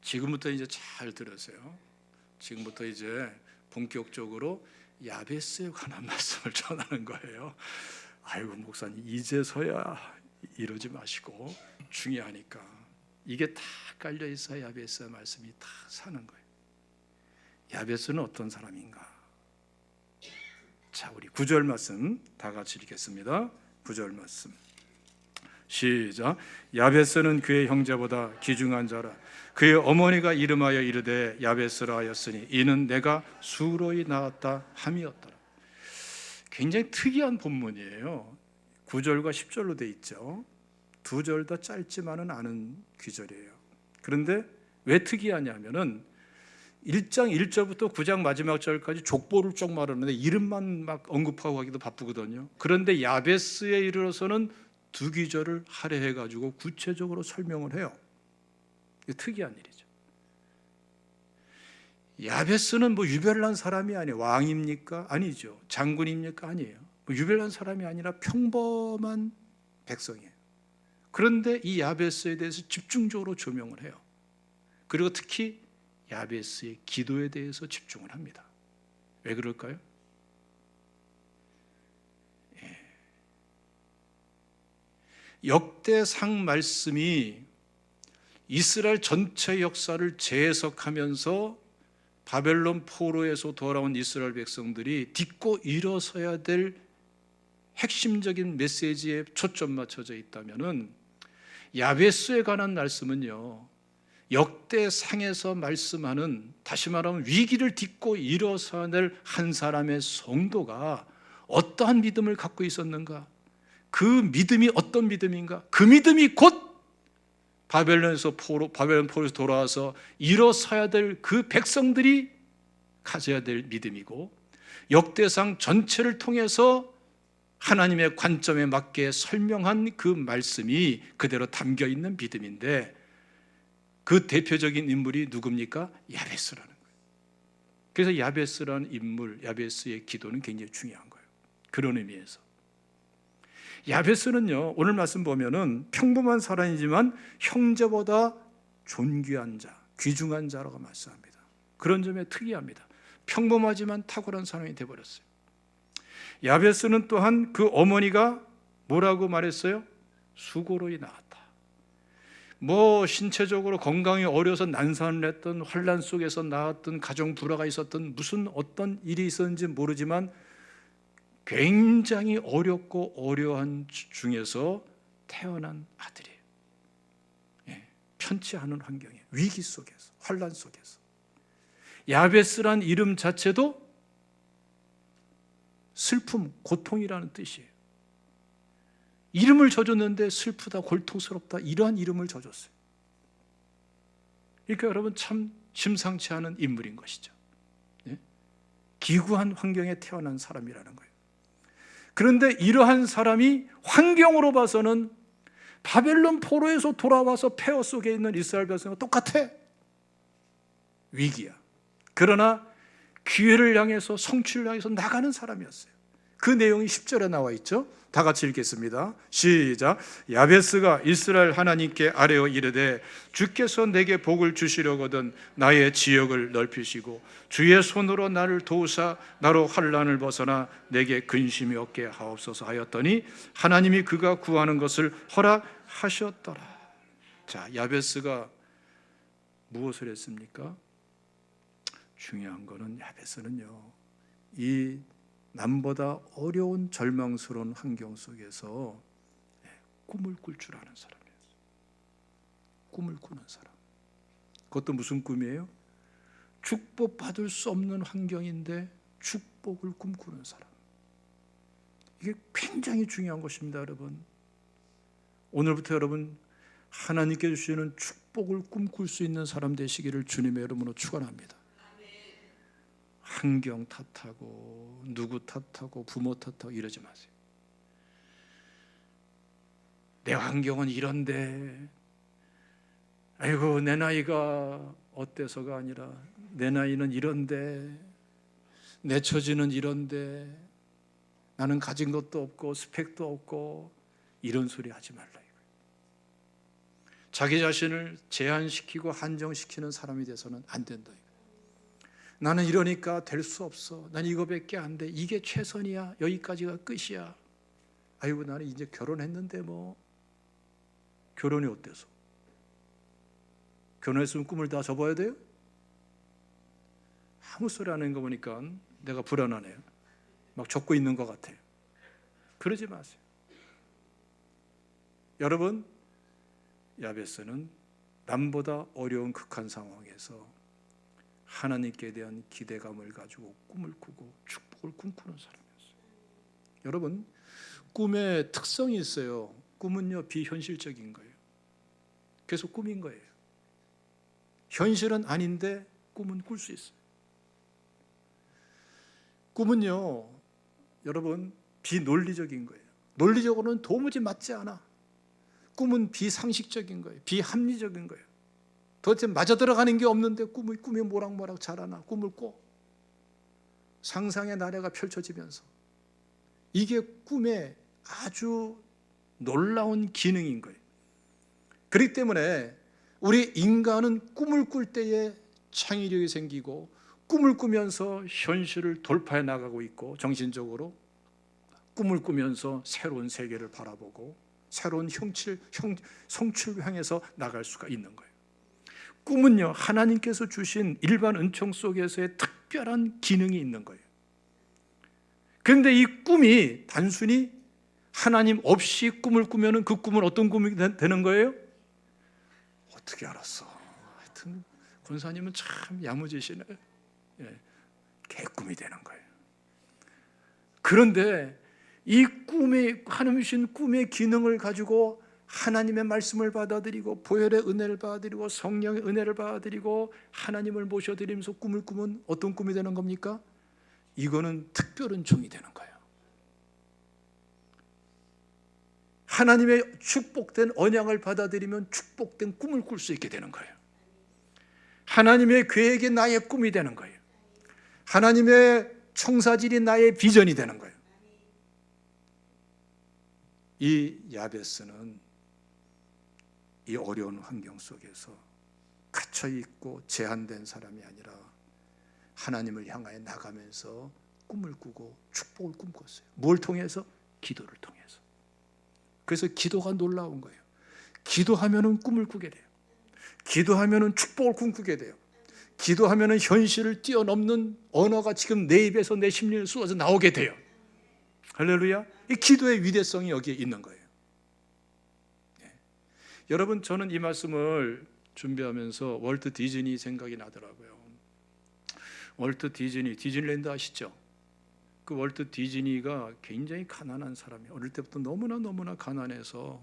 지금부터 이제 잘 들으세요. 지금부터 이제 본격적으로 야베스에 관한 말씀을 전하는 거예요. 아이고 목사님, 이제서야 이러지 마시고, 중요하니까 이게 다 깔려 있어야 야베스의 말씀이 다 사는 거예요. 야베스는 어떤 사람인가? 자, 우리 9절 말씀 다 같이 읽겠습니다. 9절 말씀 시작. 야베스는 그의 형제보다 귀중한 자라. 그의 어머니가 이름하여 이르되 야베스라 하였으니 이는 내가 수로이 낳았다 함이었더라. 굉장히 특이한 본문이에요. 9절과 10절로 돼 있죠. 두 절 다 짧지만은 않은 귀절이에요. 그런데 왜 특이하냐면은 1장 1절부터 9장 마지막 절까지 족보를 쭉 말하는데 이름만 막 언급하고 하기도 바쁘거든요. 그런데 야베스에 이르러서는 두 귀절을 할애해 가지고 구체적으로 설명을 해요. 이게 특이한 일이죠. 야베스는 뭐 유별난 사람이 아니에요. 왕입니까? 아니죠. 장군입니까? 아니에요. 뭐 유별난 사람이 아니라 평범한 백성이에요. 그런데 이 야베스에 대해서 집중적으로 조명을 해요. 그리고 특히 야베스의 기도에 대해서 집중을 합니다. 왜 그럴까요? 역대상 말씀이 이스라엘 전체 역사를 재해석하면서 바벨론 포로에서 돌아온 이스라엘 백성들이 딛고 일어서야 될 핵심적인 메시지에 초점 맞춰져 있다면은 야베스에 관한 말씀은요, 역대상에서 말씀하는, 다시 말하면 위기를 딛고 일어서야 될 한 사람의 성도가 어떠한 믿음을 갖고 있었는가, 그 믿음이 어떤 믿음인가, 그 믿음이 곧 바벨론 포로에서 돌아와서 일어서야 될 그 백성들이 가져야 될 믿음이고, 역대상 전체를 통해서 하나님의 관점에 맞게 설명한 그 말씀이 그대로 담겨 있는 믿음인데, 그 대표적인 인물이 누굽니까? 야베스라는 거예요. 그래서 야베스라는 인물, 야베스의 기도는 굉장히 중요한 거예요. 그런 의미에서 야베스는요, 오늘 말씀 보면은 평범한 사람이지만 형제보다 존귀한 자, 귀중한 자라고 말씀합니다. 그런 점에 특이합니다. 평범하지만 탁월한 사람이 되어버렸어요. 야베스는 또한 그 어머니가 뭐라고 말했어요? 수고로이 낳았다. 뭐 신체적으로 건강이 어려서 난산을 했던, 환난 속에서 낳았던, 가정 불화가 있었던, 무슨 어떤 일이 있었는지 모르지만 굉장히 어렵고 어려운 중에서 태어난 아들이에요. 편치 않은 환경에, 위기 속에서, 환난 속에서. 야베스란 이름 자체도 슬픔, 고통이라는 뜻이에요. 이름을 져줬는데 슬프다, 고통스럽다, 이러한 이름을 져줬어요. 그러니까 여러분 참 심상치 않은 인물인 것이죠. 기구한 환경에 태어난 사람이라는 거예요. 그런데 이러한 사람이 환경으로 봐서는 바벨론 포로에서 돌아와서 폐허 속에 있는 이스라엘 백성과 똑같아. 위기야. 그러나 기회를 향해서, 성취를 향해서 나가는 사람이었어요. 그 내용이 10절에 나와 있죠. 다 같이 읽겠습니다. 시작. 야베스가 이스라엘 하나님께 아뢰어 이르되 주께서 내게 복을 주시려거든 나의 지역을 넓히시고 주의 손으로 나를 도우사 나로 환난을 벗어나 내게 근심이 없게 하옵소서 하였더니 하나님이 그가 구하는 것을 허락하셨더라. 자, 야베스가 무엇을 했습니까? 중요한 거는 야베스는요, 이 남보다 어려운 절망스러운 환경 속에서 꿈을 꿀 줄 아는 사람이었어요. 꿈을 꾸는 사람. 그것도 무슨 꿈이에요? 축복받을 수 없는 환경인데 축복을 꿈꾸는 사람. 이게 굉장히 중요한 것입니다, 여러분. 오늘부터 여러분 하나님께 주시는 축복을 꿈꿀 수 있는 사람 되시기를 주님의 이름으로 축원합니다. 환경 탓하고 누구 탓하고 부모 탓하고 이러지 마세요. 내 환경은 이런데, 아이고 내 나이가 어때서가 아니라 내 나이는 이런데, 내 처지는 이런데, 나는 가진 것도 없고 스펙도 없고, 이런 소리 하지 말라 이거예요. 자기 자신을 제한시키고 한정시키는 사람이 돼서는 안 된다. 나는 이러니까 될 수 없어. 난 이거밖에 안 돼. 이게 최선이야. 여기까지가 끝이야. 아이고 나는 이제 결혼했는데 뭐. 결혼이 어때서? 결혼했으면 꿈을 다 접어야 돼요? 아무 소리 안 하는 거 보니까 내가 불안하네요. 막 접고 있는 것 같아요. 그러지 마세요. 여러분, 야베스는 남보다 어려운 극한 상황에서 하나님께 대한 기대감을 가지고 꿈을 꾸고 축복을 꿈꾸는 사람이었어요. 여러분, 꿈의 특성이 있어요. 꿈은요, 비현실적인 거예요. 그래서 꿈인 거예요. 현실은 아닌데 꿈은 꿀 수 있어요. 꿈은요, 여러분, 비논리적인 거예요. 논리적으로는 도무지 맞지 않아. 꿈은 비상식적인 거예요. 비합리적인 거예요. 도대체 맞아 들어가는 게 없는데 꿈이 모락모락 자라나. 꿈을 꿔. 상상의 나래가 펼쳐지면서. 이게 꿈의 아주 놀라운 기능인 거예요. 그렇기 때문에 우리 인간은 꿈을 꿀 때에 창의력이 생기고 꿈을 꾸면서 현실을 돌파해 나가고 있고, 정신적으로 꿈을 꾸면서 새로운 세계를 바라보고 새로운 성취를 향해서 나갈 수가 있는 거예요. 꿈은요, 하나님께서 주신 일반 은총 속에서의 특별한 기능이 있는 거예요. 그런데 이 꿈이 단순히 하나님 없이 꿈을 꾸면 그 꿈은 어떤 꿈이 되는 거예요? 어떻게 알았어? 하여튼 권사님은 참 야무지시네. 개꿈이 되는 거예요. 그런데 이 꿈의, 하나님 주신 꿈의 기능을 가지고 하나님의 말씀을 받아들이고 보혈의 은혜를 받아들이고 성령의 은혜를 받아들이고 하나님을 모셔드리면서 꿈을 꾸면 어떤 꿈이 되는 겁니까? 이거는 특별한 종이 되는 거예요. 하나님의 축복된 언약을 받아들이면 축복된 꿈을 꿀 수 있게 되는 거예요. 하나님의 계획이 나의 꿈이 되는 거예요. 하나님의 청사진이 나의 비전이 되는 거예요. 이 야베스는 이 어려운 환경 속에서 갇혀 있고 제한된 사람이 아니라 하나님을 향하여 나가면서 꿈을 꾸고 축복을 꿈꿨어요. 뭘 통해서? 기도를 통해서. 그래서 기도가 놀라운 거예요. 기도하면은 꿈을 꾸게 돼요. 기도하면은 축복을 꿈꾸게 돼요. 기도하면은 현실을 뛰어넘는 언어가 지금 내 입에서 내 심리를 쏟아져 나오게 돼요. 할렐루야. 이 기도의 위대성이 여기에 있는 거예요. 네. 여러분, 저는 이 말씀을 준비하면서 월트 디즈니 생각이 나더라고요. 월트 디즈니, 디즈니랜드 아시죠? 그 월트 디즈니가 굉장히 가난한 사람이에요. 어릴 때부터 너무나 가난해서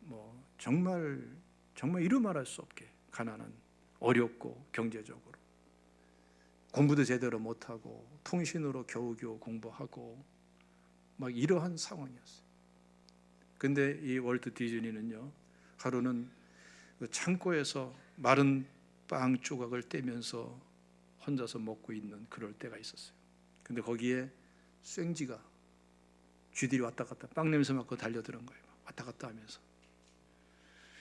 뭐 정말 이루 말할 수 없게 가난한, 어렵고 경제적으로 공부도 제대로 못하고 통신으로 겨우겨우 공부하고 막 이러한 상황이었어요. 근데 이 월트 디즈니는요, 하루는 그 창고에서 마른 빵 조각을 떼면서 혼자서 먹고 있는 그럴 때가 있었어요. 근데 거기에 쐐기가 쥐들이 왔다 갔다 빵 냄새 맡고 달려드는 거예요. 왔다 갔다 하면서.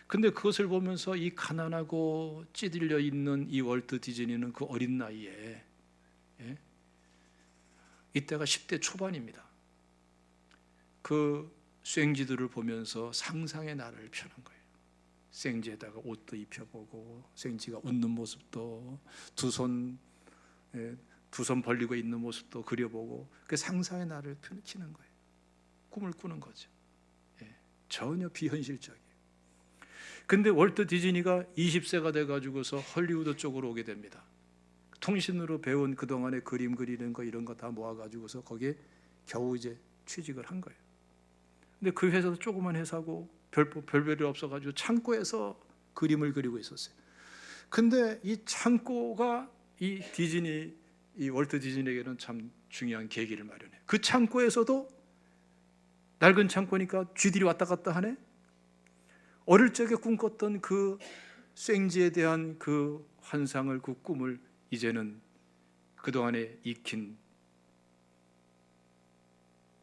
근데 그것을 보면서 이 가난하고 찌들려 있는 이 월트 디즈니는 그 어린 나이에, 이때가 10대 초반입니다. 그 쐐기들을 보면서 상상의 나를 펴는 거예요. 쐐기에다가 옷도 입혀보고 쐐기가 웃는 모습도 두 손 벌리고 있는 모습도 그려보고 그 상상의 나를 펼치는 거예요. 꿈을 꾸는 거죠. 전혀 비현실적이에요. 근데 월트 디즈니가 20세가 돼가지고서 헐리우드 쪽으로 오게 됩니다. 통신으로 배운 그동안의 그림 그리는 거 이런 거 다 모아가지고서 거기에 겨우 이제 취직을 한 거예요. 근데 그 회사도 조그만 회사고 별별이 없어가지고 창고에서 그림을 그리고 있었어요. 근데 이 창고가 이 월트 디즈니에게는 참 중요한 계기를 마련해. 그 창고에서도 낡은 창고니까 쥐들이 왔다 갔다 하네. 어릴 적에 꿈꿨던 그 쐐기에 대한 그 환상을, 그 꿈을 이제는 그동안에 익힌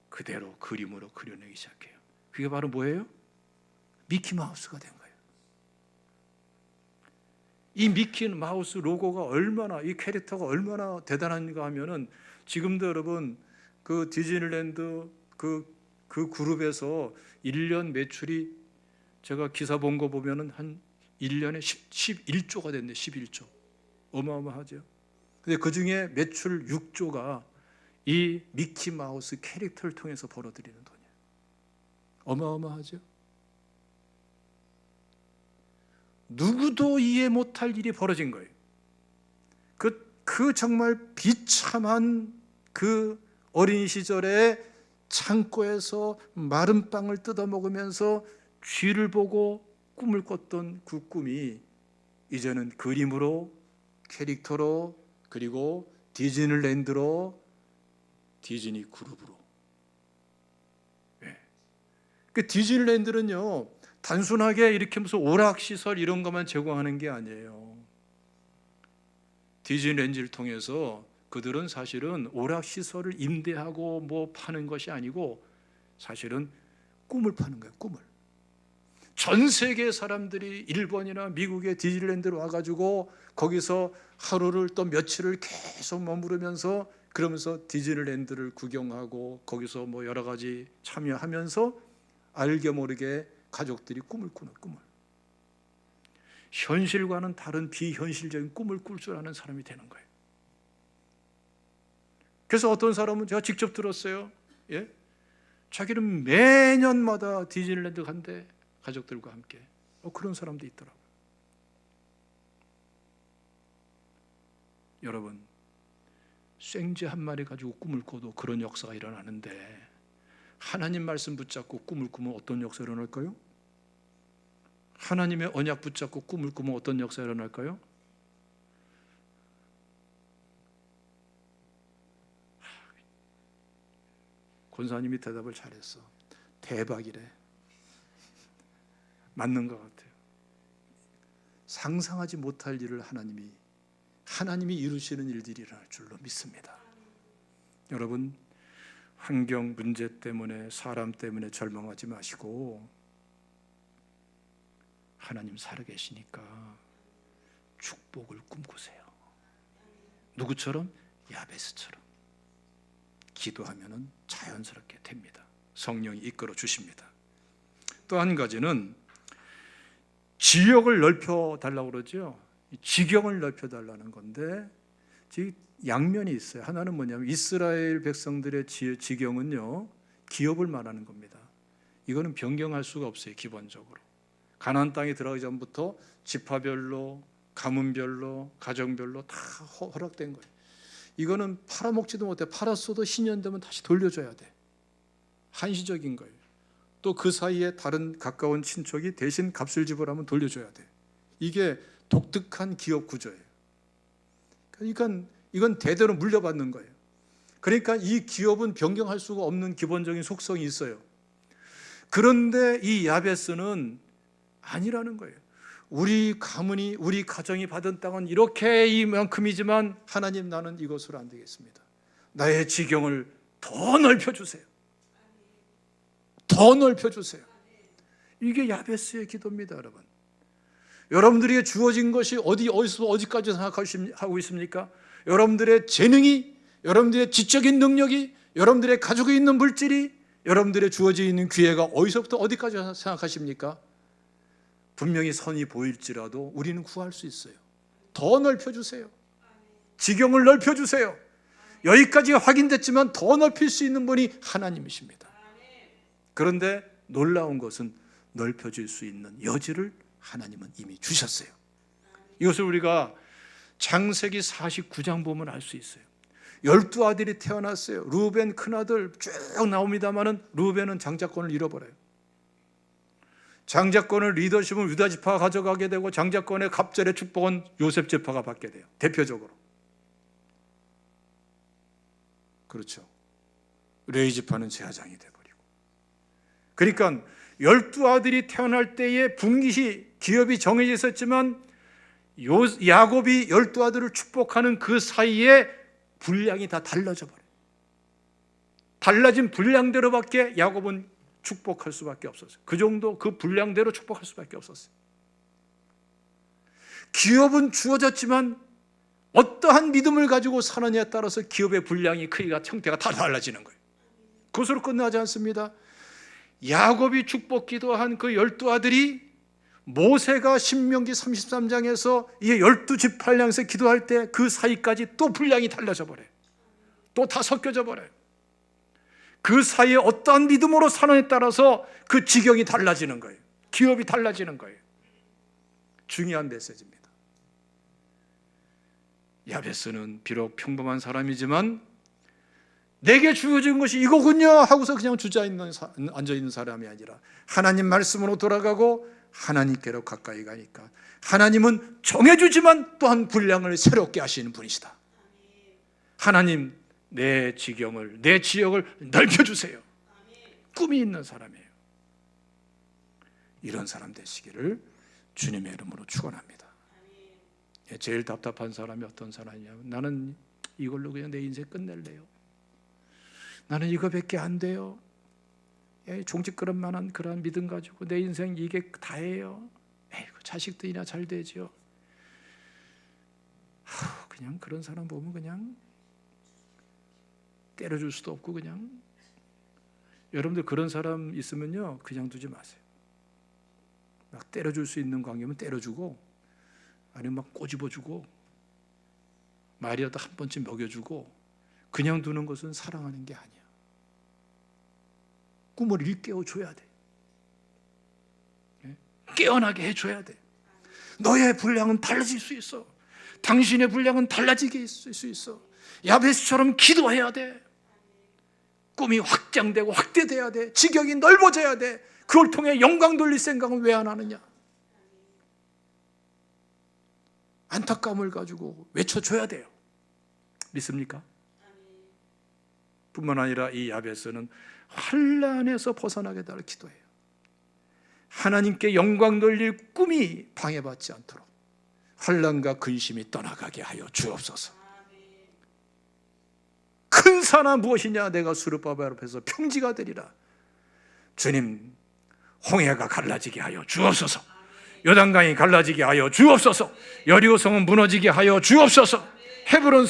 그대로 그림으로 그려내기 시작해요. 그게 바로 뭐예요? 미키마우스가 된 거예요. 이 미키마우스 로고가 얼마나, 이 캐릭터가 얼마나 대단한가 하면은 지금도 여러분 그 디즈니랜드 그 그룹에서 1년 매출이 제가 기사 본 거 보면은 한 1년에 11조가 됐네. 11조. 어마어마하죠. 근데 그 중에 매출 6조가 이 미키마우스 캐릭터를 통해서 벌어들이는 돈이에요. 어마어마하죠. 누구도 이해 못할 일이 벌어진 거예요. 그 정말 비참한 그 어린 시절에 창고에서 마른 빵을 뜯어 먹으면서 쥐를 보고 꿈을 꿨던 그 꿈이 이제는 그림으로, 캐릭터로, 그리고 디즈니랜드로, 디즈니 그룹으로. 그 디즈니랜드는요, 단순하게 이렇게 무슨 오락시설 이런 것만 제공하는 게 아니에요. 디즈니랜드를 통해서 그들은 사실은 오락시설을 임대하고 뭐 파는 것이 아니고 사실은 꿈을 파는 거예요. 꿈을. 전 세계 사람들이 일본이나 미국의 디즈니랜드로 와가지고 거기서 하루를 또 며칠을 계속 머무르면서 그러면서 디즈니랜드를 구경하고 거기서 뭐 여러 가지 참여하면서 알게 모르게 가족들이 꿈을 꾸는 꿈을. 현실과는 다른 비현실적인 꿈을 꿀 줄 아는 사람이 되는 거예요. 그래서 어떤 사람은 제가 직접 들었어요. 자기는 매년마다 디즈니랜드 간대. 가족들과 함께. 그런 사람도 있더라고요. 여러분, 쐐기 한 마리 가지고 꿈을 꿔도 그런 역사가 일어나는데 하나님 말씀 붙잡고 꿈을 꾸면 어떤 역사가 일어날까요? 하나님의 언약 붙잡고 꿈을 꾸면 어떤 역사가 일어날까요? 권사님이 대답을 잘했어. 대박이래. 맞는 것 같아요. 상상하지 못할 일을 하나님이 하나님이 이루시는 일들이 일어날 줄로 믿습니다. 여러분, 환경 문제 때문에, 사람 때문에 절망하지 마시고 하나님 살아계시니까 축복을 꿈꾸세요. 누구처럼? 야베스처럼. 기도하면 자연스럽게 됩니다. 성령이 이끌어 주십니다. 또 한 가지는 지역을 넓혀달라고 그러죠. 지경을 넓혀달라는 건데 양면이 있어요. 하나는 뭐냐면 이스라엘 백성들의 지경은요, 기업을 말하는 겁니다. 이거는 변경할 수가 없어요. 기본적으로 가나안 땅에 들어가기 전부터 지파별로, 가문별로, 가정별로 다 허락된 거예요. 이거는 팔아먹지도 못해. 팔았어도 신년 되면 다시 돌려줘야 돼. 한시적인 거예요. 또 그 사이에 다른 가까운 친척이 대신 값을 지불하면 돌려줘야 돼. 이게 독특한 기업 구조예요. 그러니까 이건 대대로 물려받는 거예요. 그러니까 이 기업은 변경할 수가 없는 기본적인 속성이 있어요. 그런데 이 야베스는 아니라는 거예요. 우리 가문이, 우리 가정이 받은 땅은 이렇게 이만큼이지만 하나님, 나는 이것으로 안 되겠습니다. 나의 지경을 더 넓혀주세요. 더 넓혀주세요. 이게 야베스의 기도입니다. 여러분, 여러분들에게 주어진 것이 어디까지 생각하고 있습니까? 여러분들의 재능이, 여러분들의 지적인 능력이, 여러분들의 가지고 있는 물질이, 여러분들의 주어져 있는 기회가 어디서부터 어디까지 생각하십니까? 분명히 선이 보일지라도 우리는 구할 수 있어요. 더 넓혀주세요. 지경을 넓혀주세요. 여기까지 확인됐지만 더 넓힐 수 있는 분이 하나님이십니다. 그런데 놀라운 것은 넓혀질 수 있는 여지를 하나님은 이미 주셨어요. 이것을 우리가 창세기 49장 보면 알 수 있어요. 12아들이 태어났어요. 루벤 큰아들 쭉 나옵니다마는 루벤은 장자권을 잃어버려요. 장자권을, 리더십은 유다 지파가 가져가게 되고 장자권의 갑절의 축복은 요셉 지파가 받게 돼요. 대표적으로. 그렇죠. 레위 지파는 제사장이 돼버리고. 그러니까 12아들이 태어날 때에 분깃이, 기업이 정해져 있었지만 야곱이 12아들을 축복하는 그 사이에 분량이 다 달라져 버려요. 달라진 분량대로밖에 야곱은 축복할 수밖에 없었어요. 그 정도, 그 분량대로 축복할 수밖에 없었어요. 기업은 주어졌지만 어떠한 믿음을 가지고 사느냐에 따라서 기업의 분량이, 크기가, 형태가 다 달라지는 거예요. 그것으로 끝나지 않습니다. 야곱이 축복 기도한 그 12아들이 모세가 신명기 33장에서 이 12지파량에서 기도할 때 그 사이까지 또 분량이 달라져 버려요. 또 다 섞여져 버려요. 그 사이에 어떠한 믿음으로 사느냐에 따라서 그 지경이 달라지는 거예요. 기업이 달라지는 거예요. 중요한 메시지입니다. 야베스는 비록 평범한 사람이지만 내게 주어진 것이 이거군요 하고서 그냥 앉아있는 사람이 아니라 하나님 말씀으로 돌아가고 하나님께로 가까이 가니까 하나님은 정해주지만 또한 분량을 새롭게 하시는 분이시다. 하나님, 내 지경을, 내 지역을 넓혀주세요. 꿈이 있는 사람이에요. 이런 사람 되시기를 주님의 이름으로 축원합니다. 제일 답답한 사람이 어떤 사람이냐면, 나는 이걸로 그냥 내 인생 끝낼래요. 나는 이거밖에 안 돼요. 종짓그릇만한 그런 믿음 가지고 내 인생 이게 다예요. 자식들이나 잘 되죠. 그냥 그런 사람 보면 그냥 때려줄 수도 없고, 그냥 여러분들 그런 사람 있으면요 그냥 두지 마세요. 막 때려줄 수 있는 관계면 때려주고, 아니면 막 꼬집어주고, 말이라도 한 번쯤 먹여주고, 그냥 두는 것은 사랑하는 게 아니야. 꿈을 일깨워줘야 돼. 깨어나게 해줘야 돼. 너의 분량은 달라질 수 있어. 당신의 분량은 달라지게 있을 수 있어. 야베스처럼 기도해야 돼. 꿈이 확장되고 확대돼야 돼. 지경이 넓어져야 돼. 그걸 통해 영광 돌릴 생각은 왜 안 하느냐? 안타까움을 가지고 외쳐줘야 돼요. 믿습니까? 뿐만 아니라 이 야베스는 환난에서 벗어나게 달라 기도해요. 하나님께 영광 돌릴 꿈이 방해받지 않도록, 환난과 근심이 떠나가게 하여 주옵소서. 큰 산아 무엇이냐? 내가 수르바벨 앞에서 평지가 되리라. 주님, 홍해가 갈라지게 하여 주옵소서. 요단강이 갈라지게 하여 주옵소서. 여리고성은 무너지게 하여 주옵소서. 헤브론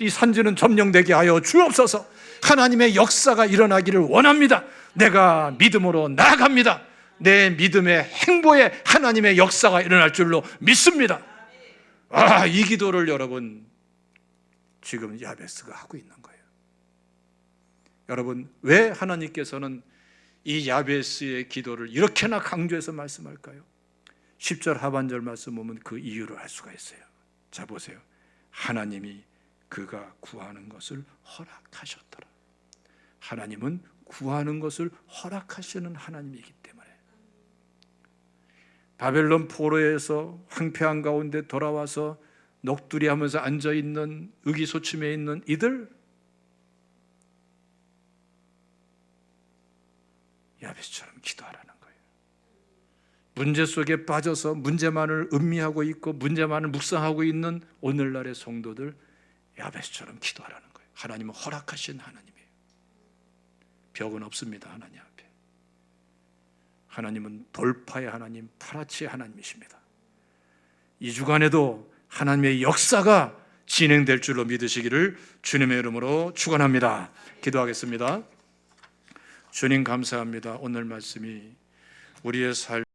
이 산지는 점령되게 하여 주옵소서. 하나님의 역사가 일어나기를 원합니다. 내가 믿음으로 나아갑니다. 내 믿음의 행보에 하나님의 역사가 일어날 줄로 믿습니다. 이 기도를 여러분 지금 야베스가 하고 있는 거예요. 여러분, 왜 하나님께서는 이 야베스의 기도를 이렇게나 강조해서 말씀할까요? 10절 하반절 말씀 보면 그 이유를 알 수가 있어요. 자, 보세요. 하나님이 그가 구하는 것을 허락하셨더라. 하나님은 구하는 것을 허락하시는 하나님이기 때문에 바벨론 포로에서 황폐한 가운데 돌아와서 넋두리 하면서 앉아있는 의기소침해 있는 이들, 야베스처럼 기도하라는 거예요. 문제 속에 빠져서 문제만을 음미하고 있고 문제만을 묵상하고 있는 오늘날의 성도들, 야베스처럼 기도하라는 거예요. 하나님은 허락하신 하나님이에요. 벽은 없습니다. 하나님 앞에. 하나님은 돌파의 하나님, 파라치의 하나님이십니다. 이 주간에도 하나님의 역사가 진행될 줄로 믿으시기를 주님의 이름으로 축원합니다. 기도하겠습니다. 주님 감사합니다. 오늘 말씀이 우리의 삶